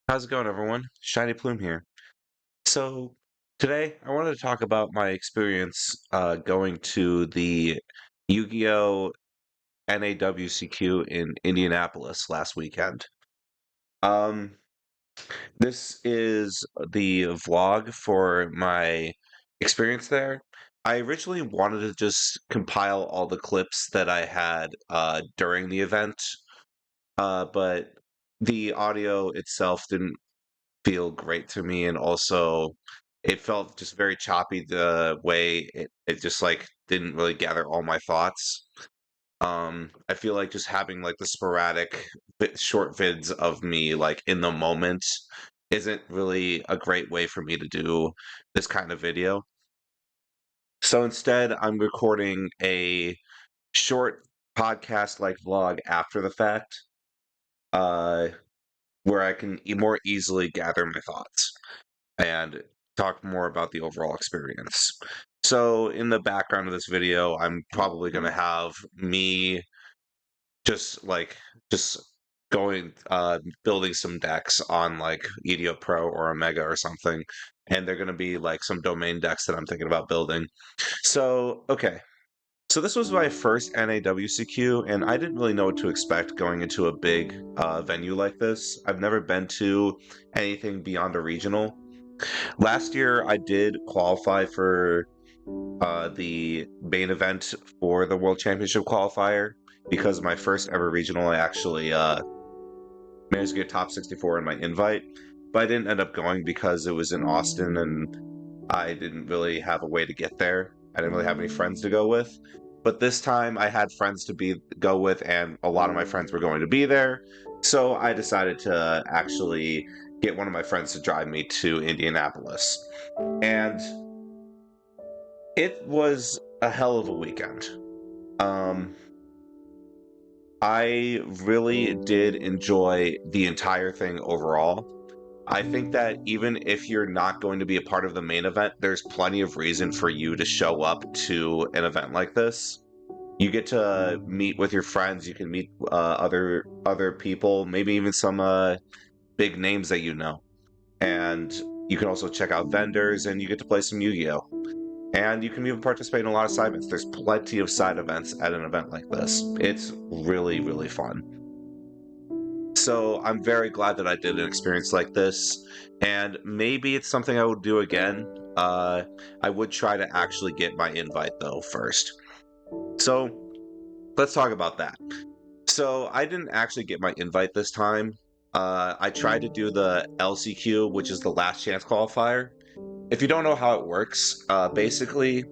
How's it going, everyone? Shiny Plume here. So, today I wanted to talk about my experience going to the Yu-Gi-Oh! NAWCQ in Indianapolis last weekend. Um, this is the vlog for my experience there. I originally wanted to just compile all the clips that I had during the event, but the audio itself didn't feel great to me, and also it felt just very choppy the way it just like didn't really gather all my thoughts. I feel like just having like the sporadic short vids of me like in the moment isn't really a great way for me to do this kind of video. So instead, I'm recording a short podcast like vlog after the fact, uh, where I can more easily gather my thoughts and talk more about the overall experience. So in the background of this video, I'm probably going to have me just like just going building some decks on like EDO Pro or Omega or something, and they're going to be like some domain decks that I'm thinking about building. So, okay. So this was my first NAWCQ, and I didn't really know what to expect going into a big venue like this. I've never been to anything beyond a regional. Last year, I did qualify for the main event for the World Championship qualifier because my first ever regional, I actually managed to get top 64 in my invite, but I didn't end up going because it was in Austin and I didn't really have a way to get there. I didn't really have any friends to go with. But this time I had friends to go with, and a lot of my friends were going to be there. So I decided to actually get one of my friends to drive me to Indianapolis. And it was a hell of a weekend. Um, I really did enjoy the entire thing overall. I think that even if you're not going to be a part of the main event, there's plenty of reason for you to show up to an event like this. You get to meet with your friends. You can meet other people, maybe even some big names that you know, and you can also check out vendors, and you get to play some Yu-Gi-Oh! And you can even participate in a lot of side events. There's plenty of side events at an event like this. It's really, really fun. So I'm very glad that I did an experience like this, and maybe it's something I would do again. I would try to actually get my invite though first. So let's talk about that. So I didn't actually get my invite this time. I tried to do the LCQ, which is the last chance qualifier. If you don't know how it works, basically,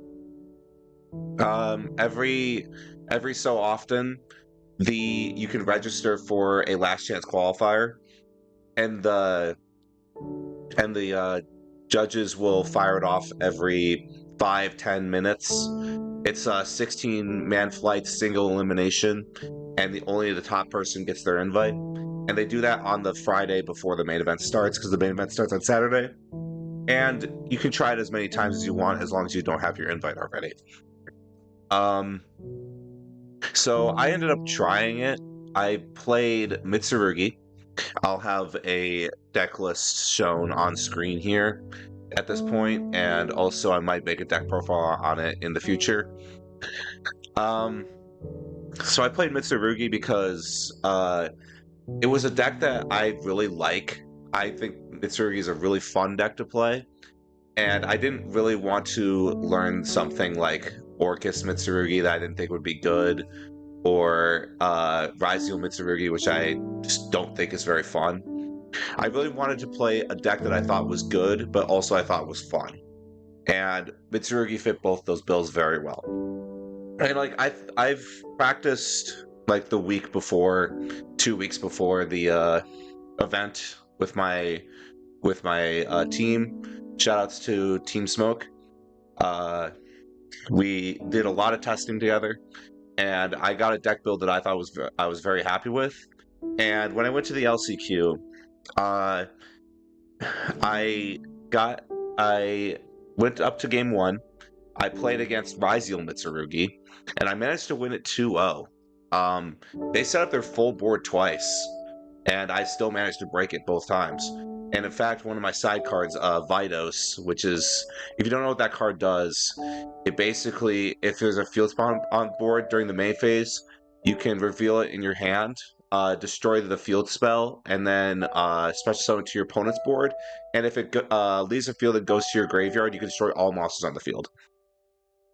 every so often, you can register for a last chance qualifier, and the judges will fire it off every 5-10 minutes. It's a 16-man flight, single elimination, and only the top person gets their invite. And they do that on the Friday before the main event starts, because the main event starts on Saturday. And you can try it as many times as you want, as long as you don't have your invite already. So I ended up trying it. I played Mitsurugi. I'll have a deck list shown on screen here at this point, and also I might make a deck profile on it in the future. So I played Mitsurugi because it was a deck that I really like. I think Mitsurugi is a really fun deck to play, and I didn't really want to learn something like Orcus Mitsurugi that I didn't think would be good, or Ryzeal Mitsurugi, which I just don't think is very fun. I really wanted to play a deck that I thought was good, but also I thought was fun. And Mitsurugi fit both those bills very well. And like I've practiced like the week before, 2 weeks before the event with my team. Shoutouts to Team Smoke. We did a lot of testing together, and I got a deck build that I thought I was very happy with. And when I went to the LCQ, I went up to game 1. I played against Ryzeal Mitsurugi, and I managed to win it 2-0. They set up their full board twice, and I still managed to break it both times. And in fact, one of my side cards, Vidos, which is, if you don't know what that card does, it basically, if there's a field spawn on board during the main phase, you can reveal it in your hand, destroy the field spell, and then special summon to your opponent's board. And if it leaves the field and goes to your graveyard, you can destroy all monsters on the field.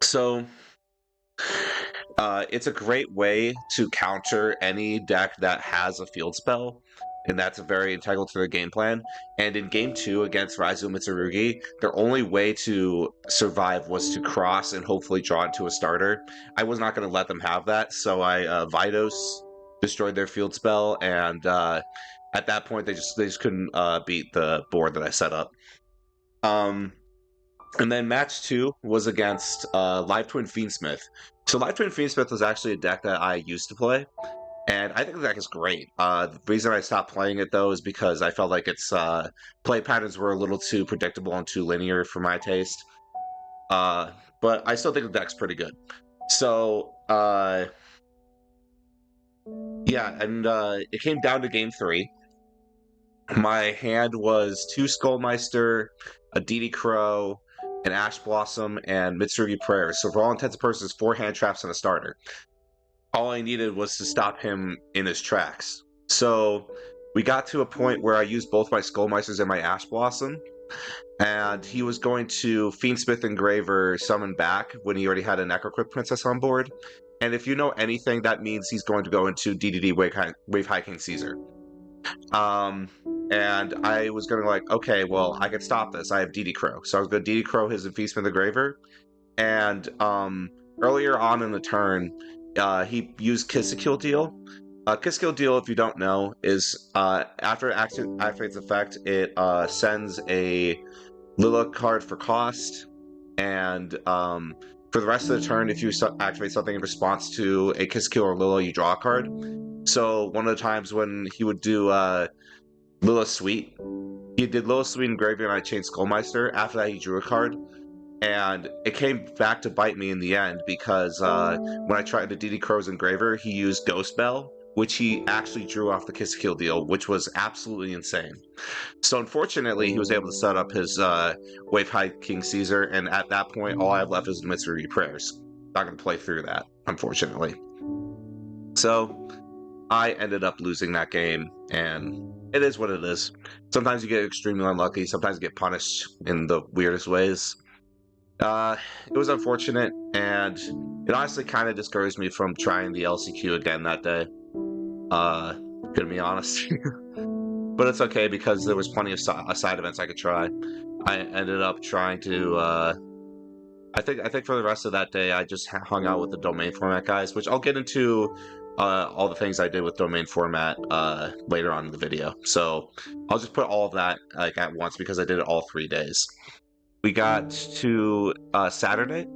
So it's a great way to counter any deck that has a field spell, and that's very integral to their game plan. And in Game 2 against Raizu Mitsurugi, their only way to survive was to cross and hopefully draw into a starter. I was not going to let them have that, so I Vidos destroyed their field spell, and at that point they just couldn't beat the board that I set up. And then match 2 was against Live Twin Fiendsmith. So Live Twin Fiendsmith was actually a deck that I used to play, and I think the deck is great. The reason I stopped playing it, though, is because I felt like its play patterns were a little too predictable and too linear for my taste. But I still think the deck's pretty good. So, yeah, and it came down to Game 3. My hand was 2 Skullmeister, a DD Crow, an Ash Blossom, and Mitsurugi Prayers. So for all intents and purposes, 4 hand traps and a starter. All I needed was to stop him in his tracks. So we got to a point where I used both my Skullmeisters and my Ash Blossom, and he was going to Fiendsmith Engraver summon back when he already had a Necrocrypt Princess on board. And if you know anything, that means he's going to go into DDD Wave High King Caesar. And I was going to like, okay, well, I can stop this. I have DD Crow. So I was going to DD Crow his Fiendsmith Engraver. And earlier on in the turn, he used Kiss a Kill Deal. Kiss Kill Deal, if you don't know, is after it activates effect, it sends a Lila card for cost. And for the rest of the turn, if you activate something in response to a Kiss Kill or Lila, you draw a card. So one of the times when he would do Lila Sweet, he did Lila Sweet in Graveyard and I changed Skullmeister. After that, he drew a card. And it came back to bite me in the end because when I tried to DD Crow's Engraver, he used Ghost Bell, which he actually drew off the Kiss Kill Deal, which was absolutely insane. So unfortunately, he was able to set up his Wave High King Caesar, and at that point, all I have left is Mitsurugi Prayers. Not going to play through that, unfortunately. So I ended up losing that game, and it is what it is. Sometimes you get extremely unlucky, sometimes you get punished in the weirdest ways. It was unfortunate, and it honestly kind of discouraged me from trying the LCQ again that day. Gonna be honest. But it's okay because there was plenty of side events I could try. I ended up trying to, I think for the rest of that day, I just hung out with the domain format guys, which I'll get into all the things I did with domain format later on in the video. So I'll just put all of that like at once because I did it all 3 days. We got to Saturday.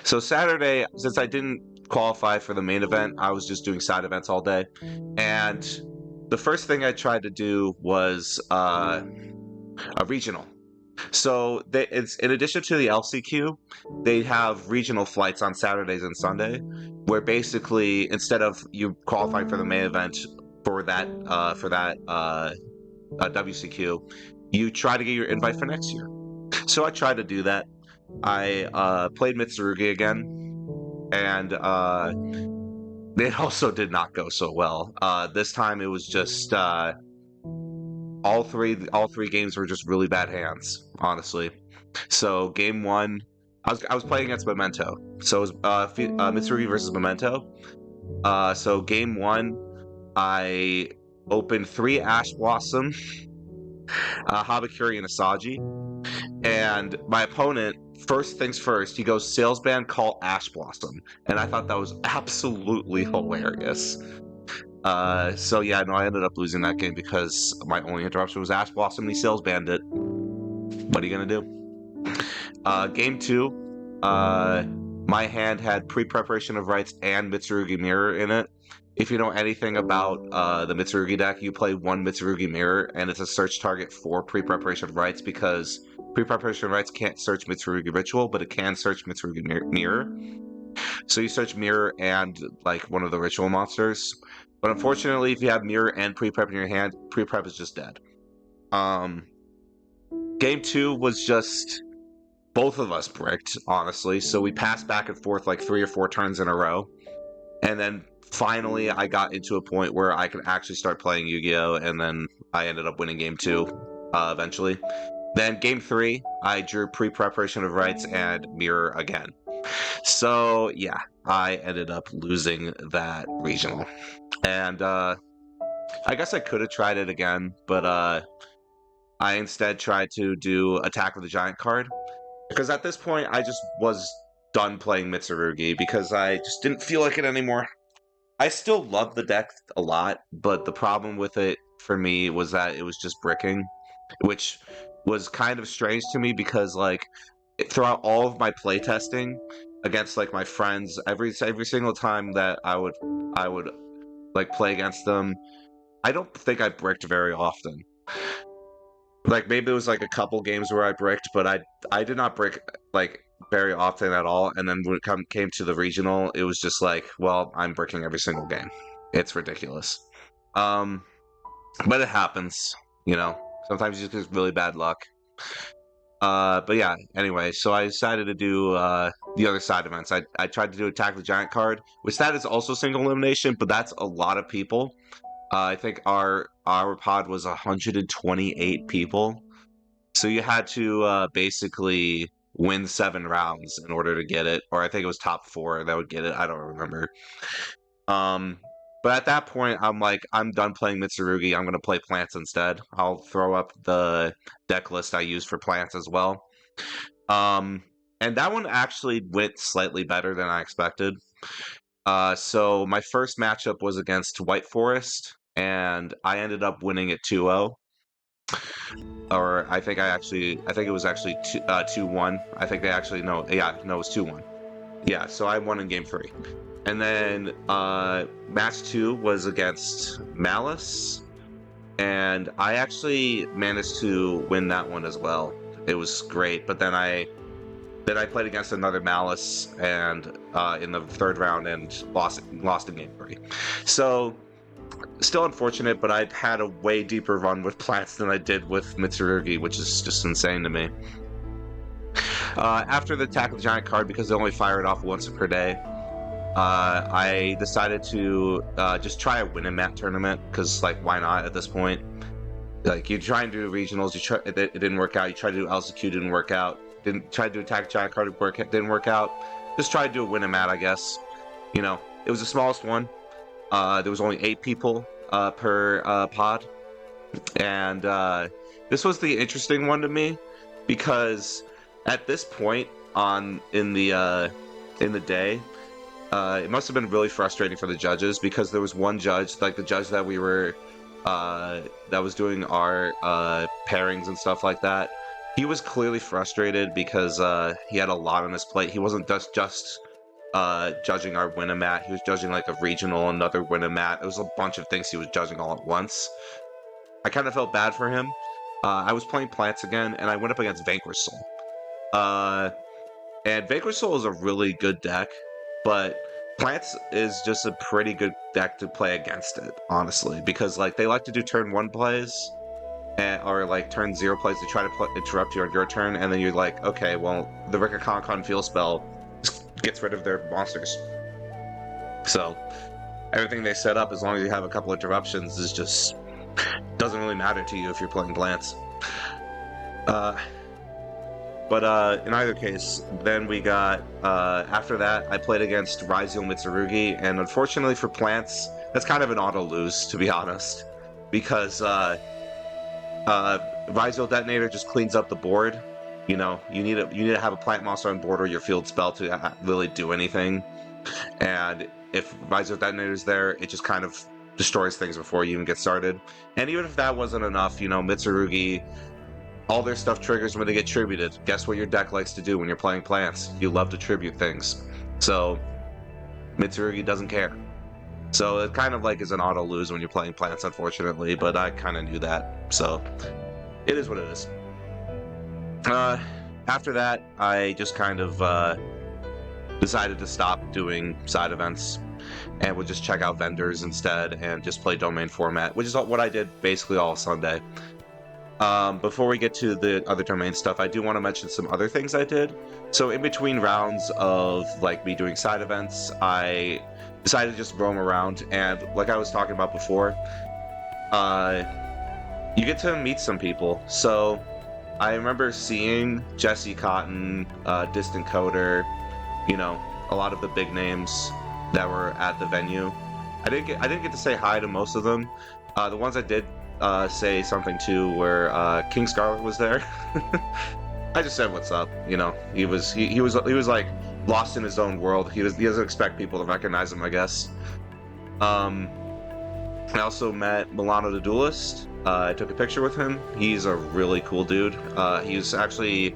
So Saturday, since I didn't qualify for the main event, I was just doing side events all day. And the first thing I tried to do was a regional. So it's in addition to the LCQ, they have regional flights on Saturdays and Sunday, where basically instead of you qualifying for the main event for that WCQ, you try to get your invite for next year. So I tried to do that. I played Mitsurugi again, and it also did not go so well. This time it was just all three games were just really bad hands, honestly. So game 1, I was playing against Memento. So it was Mitsurugi versus Memento. So game 1, I opened 3 Ash Blossom, Habakiri, and Asaji. And my opponent, first things first, he goes Salesband, call Ash Blossom. And I thought that was absolutely hilarious. So yeah, no, I ended up losing that game because my only interruption was Ash Blossom and he Salesbanded it. What are you going to do? Game 2, my hand had Pre-Preparation of Rites and Mitsurugi Mirror in it. If you know anything about the Mitsurugi deck, you play 1 Mitsurugi Mirror, and it's a search target for Pre-Preparation of Rites because Pre-Preparation of Rites can't search Mitsurugi Ritual, but it can search Mitsurugi Mirror. So you search Mirror and like one of the Ritual monsters. But unfortunately, if you have mirror and pre-prep in your hand, pre-prep is just dead. Game 2 was just both of us bricked, honestly. So we passed back and forth like 3 or 4 turns in a row. And then finally, I got into a point where I could actually start playing Yu-Gi-Oh! And then I ended up winning Game 2 eventually. Then Game 3, I drew pre-preparation of rights and mirror again. So yeah, I ended up losing that regional. And I guess I could have tried it again, but I instead tried to do Attack of the Giant card. Because at this point, I just was done playing Mitsurugi because I just didn't feel like it anymore. I still love the deck a lot, but the problem with it for me was that it was just bricking, which was kind of strange to me because like throughout all of my playtesting against like my friends, every single time that I would like play against them, I don't think I bricked very often. Like maybe it was like a couple games where I bricked, but I did not brick like very often at all. And then when it came to the regional, it was just like, well, I'm bricking every single game. It's ridiculous. But it happens, you know. Sometimes you just get really bad luck. But yeah, anyway, so I decided to do the other side events. I tried to do Attack the Giant card, which that is also single elimination, but that's a lot of people. I think our pod was 128 people, so you had to basically win 7 rounds in order to get it, or I think it was top 4 that would get it. I don't remember. But at that point, I'm like, I'm done playing Mitsurugi. I'm gonna play plants instead. I'll throw up the deck list I use for plants as well. And that one actually went slightly better than I expected. So my first matchup was against White Forest, and I ended up winning it 2-0. Or I think it was actually 2-1. I think they actually, no, it was 2-1. Yeah, so I won in game 3. And then match 2 was against Malice, and I actually managed to win that one as well. It was great, but then I played against another Malice and in the 3rd round and lost in game 3. So still unfortunate, but I'd had a way deeper run with plants than I did with Mitsurugi, which is just insane to me. After the Attack of the Giant card, because they only fire it off once per day, I decided to just try a win-and-mat tournament, because, like, why not at this point? Like, you try and do regionals, it didn't work out. You try to do LCQ, didn't work out. Didn't try to do Attack Giant card, didn't work out. Just try to do a win-and-mat, I guess. You know, it was the smallest one. There was only 8 people per pod. And this was the interesting one to me, because at this point in the day, it must have been really frustrating for the judges, because there was one judge, like the judge that we were that was doing our pairings and stuff like that. He was clearly frustrated because he had a lot on his plate. He wasn't just judging our win-a-mat. He was judging like a regional, another win-a-mat. It was a bunch of things he was judging all at once. I kind of felt bad for him. I was playing plants again, and I went up against Vanquish Soul. And Vanquish Soul is a really good deck, but plants is just a pretty good deck to play against it, honestly, because like they like to do turn 1 plays, or like turn 0 plays to try to interrupt you on your turn, and then you're like, okay, well, the Rikka Field spell gets rid of their monsters. So everything they set up, as long as you have a couple interruptions, is just doesn't really matter to you if you're playing plants. But in either case, then we got, after that, I played against AzzyReal Mitsurugi, and unfortunately for plants, that's kind of an auto-lose, to be honest, because AzzyReal Detonator just cleans up the board. You know, you need to have a plant monster on board or your field spell to really do anything, and if AzzyReal Detonator's there, it just kind of destroys things before you even get started. And even if that wasn't enough, you know, Mitsurugi, all their stuff triggers when they get tributed. Guess what your deck likes to do when you're playing plants? You love to tribute things. So Mitsurugi doesn't care. So it kind of like is an auto lose when you're playing plants, unfortunately, but I kind of knew that. So it is what it is. After that, I just kind of decided to stop doing side events and would just check out vendors instead and just play domain format, which is what I did basically all Sunday. Before we get to the other domain stuff, I do want to mention some other things I did. So in between rounds of like me doing side events, I decided to just roam around, and like I was talking about before, you get to meet some people. So I remember seeing Jesse Cotton, Distant Coder, a lot of the big names that were at the venue. I didn't get to say hi to most of them. The ones I did say something to were King Scarlet was there. I just said what's up. He was like lost in his own world. He doesn't expect people to recognize him, I guess. I also met Milano the Duelist. I took a picture with him. He's a really cool dude. He's actually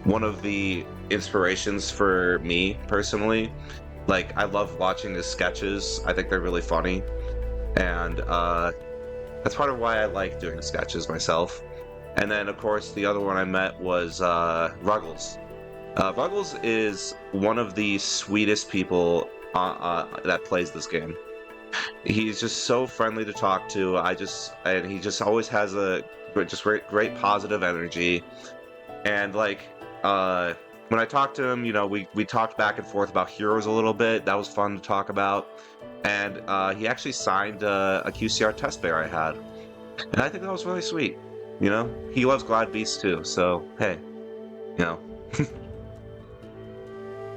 one of the inspirations for me personally. Like, I love watching his sketches. I think they're really funny. And that's part of why I like doing sketches myself. And then, of course, the other one I met was Ruggles. Ruggles is one of the sweetest people that plays this game. He's just so friendly to talk to. And he just always has a great positive energy. And like, when I talked to him, we talked back and forth about heroes a little bit. That was fun to talk about. And he actually signed a QCR test bear I had. And I think that was really sweet. He loves Glad Beasts too. So, hey,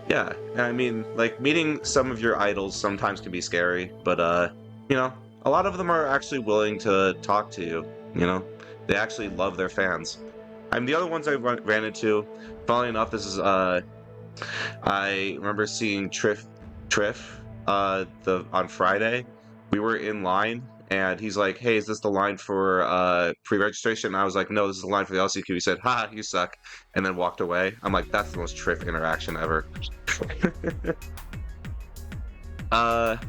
yeah, and I mean, like, meeting some of your idols sometimes can be scary, but, a lot of them are actually willing to talk to you, They actually love their fans. I mean, the other ones I ran into, funnily enough, this is, I remember seeing Triff, on Friday. We were in line, and he's like, hey, is this the line for pre-registration? And I was like, no, this is the line for the LCQ. He said, ha, you suck, and then walked away. I'm like, that's the most Triff interaction ever. But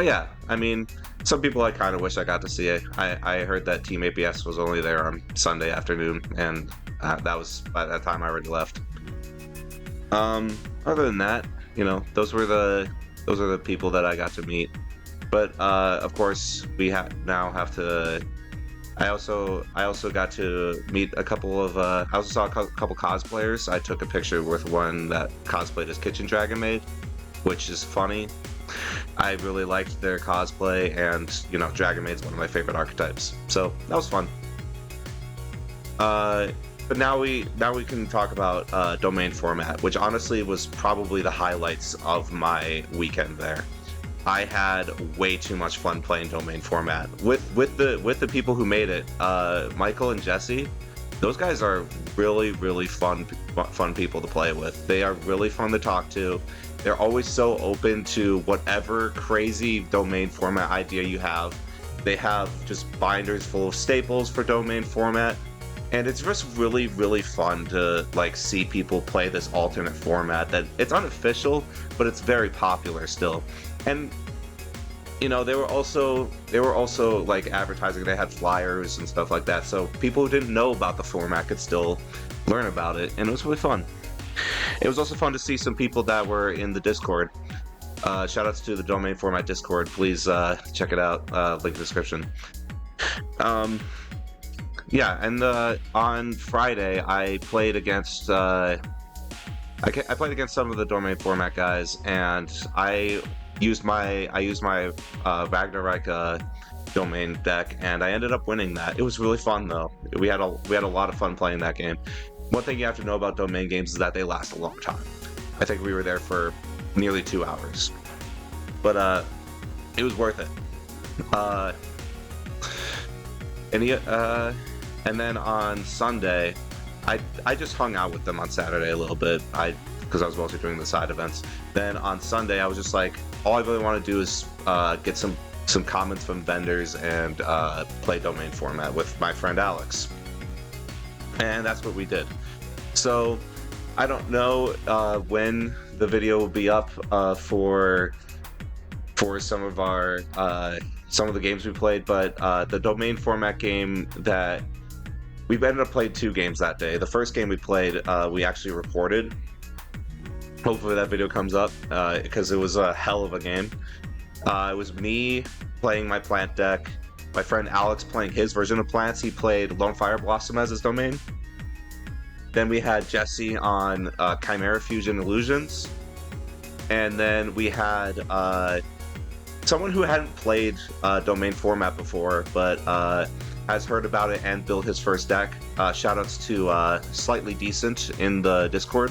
yeah, I mean, some people I kind of wish I got to see it. I heard that Team APS was only there on Sunday afternoon, and that was, by that time I already left. Other than that, those are the people that I got to meet. But of course, we now have to. I also got to meet a couple of. I also saw a couple cosplayers. I took a picture with one that cosplayed as Kitchen Dragon Maid, which is funny. I really liked their cosplay, and Dragon Maid's one of my favorite archetypes, so that was fun. But now we can talk about domain format, which honestly was probably the highlights of my weekend there. I had way too much fun playing domain format with the people who made it. Michael and Jesse, those guys are really, really fun people to play with. They are really fun to talk to. They're always so open to whatever crazy domain format idea you have. They have just binders full of staples for domain format. And it's just really, really fun to like see people play this alternate format that it's unofficial, but it's very popular still. And they were also like advertising. They had flyers and stuff like that, so people who didn't know about the format could still learn about it, and it was really fun. It was also fun to see some people that were in the Discord. Shoutouts to the domain format Discord. Please check it out. Link in the description. Yeah, and on Friday I played against I played against some of the domain format guys, and I used my Ragnarok domain deck, and I ended up winning that. It was really fun though. We had a lot of fun playing that game. One thing you have to know about domain games is that they last a long time. I think we were there for nearly 2 hours, but it was worth it. And then on Sunday, I just hung out with them on Saturday a little bit. Because I was mostly doing the side events. Then on Sunday, I was just like, all I really want to do is get some comments from vendors and play domain format with my friend Alex. And that's what we did. So I don't know when the video will be up for some of the games we played, but the domain format game that we ended up playing 2 games that day. The first game we played, we actually recorded. Hopefully that video comes up, because it was a hell of a game. It was me playing my plant deck, my friend Alex playing his version of plants. He played Lone Fire Blossom as his domain. Then we had Jesse on Chimera Fusion Illusions. And then we had someone who hadn't played domain format before, but has heard about it and built his first deck. Shoutouts to SlightlyDecent in the Discord.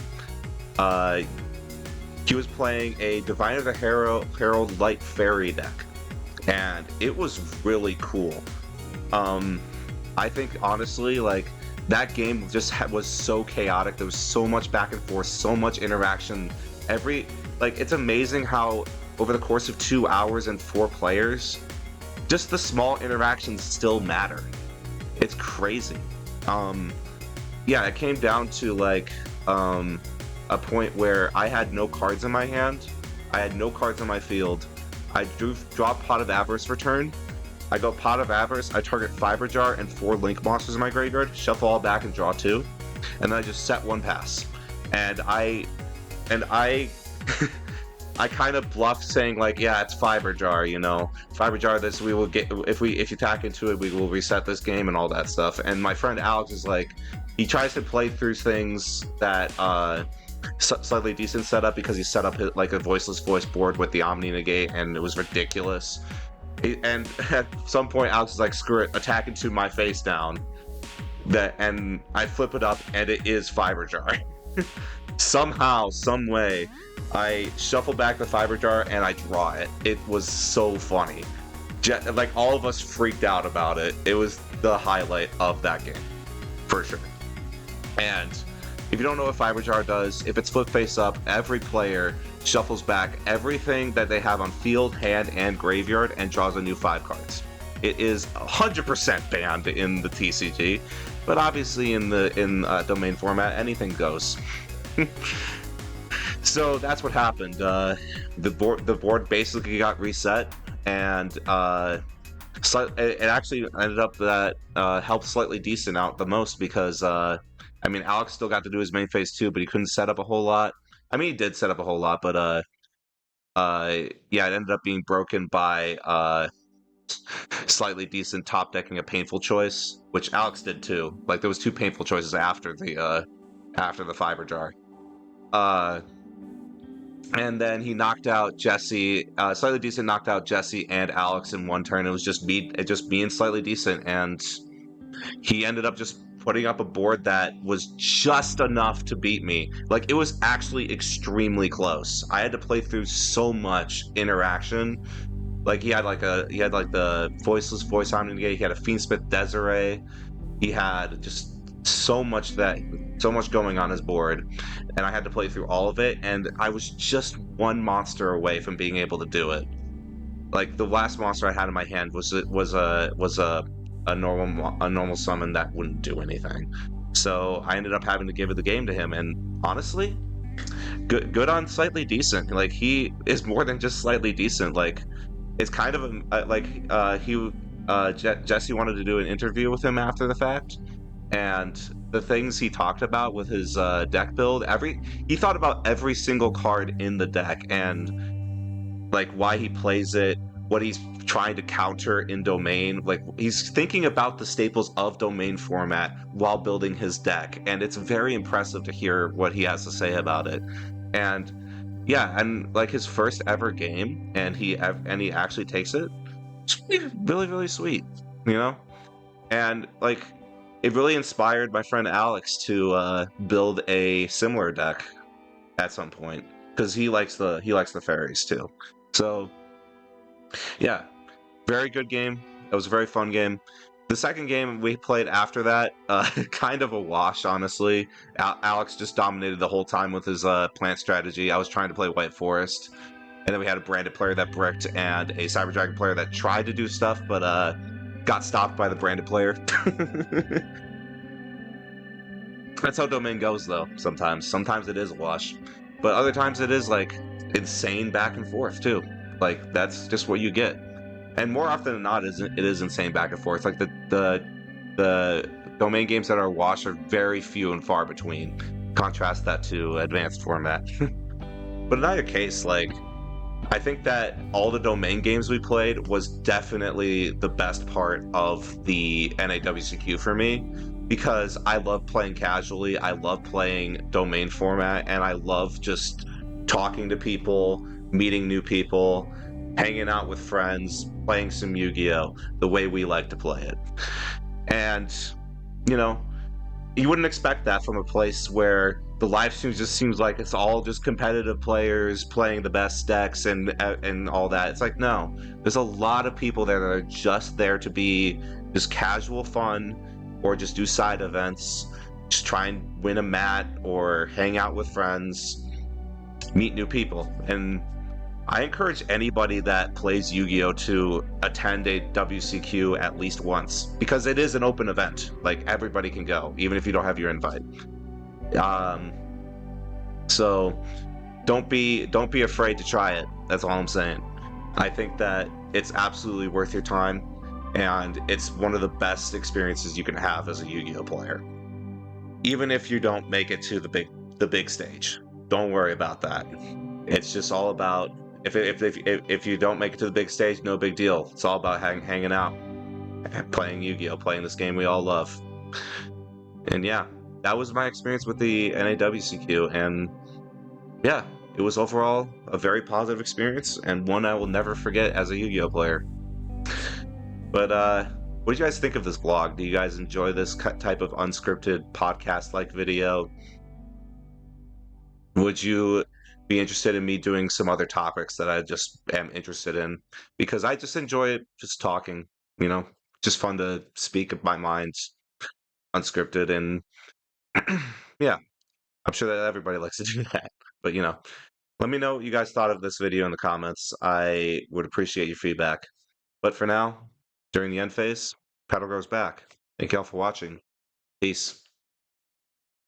He was playing a Divine of the Herald Light Fairy deck, and it was really cool. I think honestly, like, that game just was so chaotic. There was so much back and forth, so much interaction. It's amazing how over the course of 2 hours and 4 players, just the small interactions still matter. It's crazy. Yeah, it came down to like a point where I had no cards in my hand, I had no cards on my field. I draw Pot of Avarice for turn. I go Pot of Avarice, I target Fiber Jar and 4 Link monsters in my graveyard, shuffle all back and draw 2, and then I just set 1 pass. And I I kind of bluffed saying like, yeah, it's Fiber Jar, you know. Fiber Jar, this we will get, if you attack into it, we will reset this game and all that stuff. And my friend Alex is like, he tries to play through things that SlightlyDecent set up, because he set up like a voiceless voice board with the Omni Negate, and it was ridiculous. And at some point Alex is like, screw it, attack into my face down. And I flip it up and it is Fiber Jar. Somehow, some way, I shuffle back the Fiber Jar and I draw it. It was so funny. Like, all of us freaked out about it. It was the highlight of that game, for sure. And if you don't know what Fiber Jar does, if it's flip face up, every player shuffles back everything that they have on field, hand, and graveyard and draws a new 5 cards. It is 100% banned in the TCG, but obviously in domain format, anything goes. So that's what happened. The board basically got reset, and it actually ended up that helped SlightlyDecent out the most, because I mean, Alex still got to do his main phase too, but he couldn't set up a whole lot. I mean, he did set up a whole lot, but yeah, it ended up being broken by SlightlyDecent top decking a Painful Choice, which Alex did too. Like, there was 2 Painful Choices after the Fiber Jar. And then he knocked out Jesse. SlightlyDecent knocked out Jesse and Alex in one turn. It was just me and SlightlyDecent, and he ended up just putting up a board that was just enough to beat me. Like, it was actually extremely close. I had to play through so much interaction. Like, he had the voiceless voice Omni Negate. He had a Fiendsmith Desiree. He had just so much going on his board, and I had to play through all of it, and I was just 1 monster away from being able to do it. Like, the last monster I had in my hand was a normal summon that wouldn't do anything. So I ended up having to give it the game to him, and honestly, good on SlightlyDecent. Like, he is more than just SlightlyDecent. Like, it's kind of Jesse wanted to do an interview with him after the fact, and the things he talked about with his deck build, he thought about every single card in the deck, and like why he plays it, what he's trying to counter in domain. Like, he's thinking about the staples of domain format while building his deck, and it's very impressive to hear what he has to say about it. And yeah, and like, his first ever game, and he actually takes it. It's really, really sweet, you know? And like, it really inspired my friend Alex to build a similar deck at some point, because he likes the fairies too. So yeah, very good game. It was a very fun game. The second game we played after that, kind of a wash, honestly. Alex just dominated the whole time with his plant strategy. I was trying to play White Forest, and then we had a branded player that bricked, and a Cyber Dragon player that tried to do stuff, but got stopped by the branded player. That's how domain goes, though. Sometimes it is a wash, but other times it is like insane back and forth too. Like, that's just what you get, and more often than not, it is insane back and forth. Like, the domain games that are a wash are very few and far between. Contrast that to advanced format. But in either case, like, I think that all the domain games we played was definitely the best part of the NAWCQ for me, because I love playing casually, I love playing domain format, and I love just talking to people, meeting new people, hanging out with friends, playing some Yu-Gi-Oh! The way we like to play it. And, you know, you wouldn't expect that from a place where the live stream just seems like it's all just competitive players playing the best decks and all that. It's like, no, there's a lot of people there that are just there to be just casual fun, or just do side events, just try and win a mat or hang out with friends, meet new people. And I encourage anybody that plays Yu-Gi-Oh! To attend a WCQ at least once, because it is an open event. Like, everybody can go, even if you don't have your invite. So don't be afraid to try it. That's all I'm saying. I think that it's absolutely worth your time, and it's one of the best experiences you can have as a Yu-Gi-Oh! Player. Even if you don't make it to the big stage, don't worry about that. It's just all about, if you don't make it to the big stage, no big deal. It's all about hanging out, playing Yu-Gi-Oh!, playing this game we all love. And yeah, that was my experience with the NAWCQ, and yeah, it was overall a very positive experience, and one I will never forget as a Yu-Gi-Oh! Player. But what do you guys think of this vlog? Do you guys enjoy this type of unscripted podcast-like video? Would you be interested in me doing some other topics that I just am interested in? Because I just enjoy just talking, just fun to speak my mind unscripted. And yeah, I'm sure that everybody likes to do that. But, let me know what you guys thought of this video in the comments. I would appreciate your feedback. But for now, during the end phase, Paddle goes back. Thank you all for watching. Peace.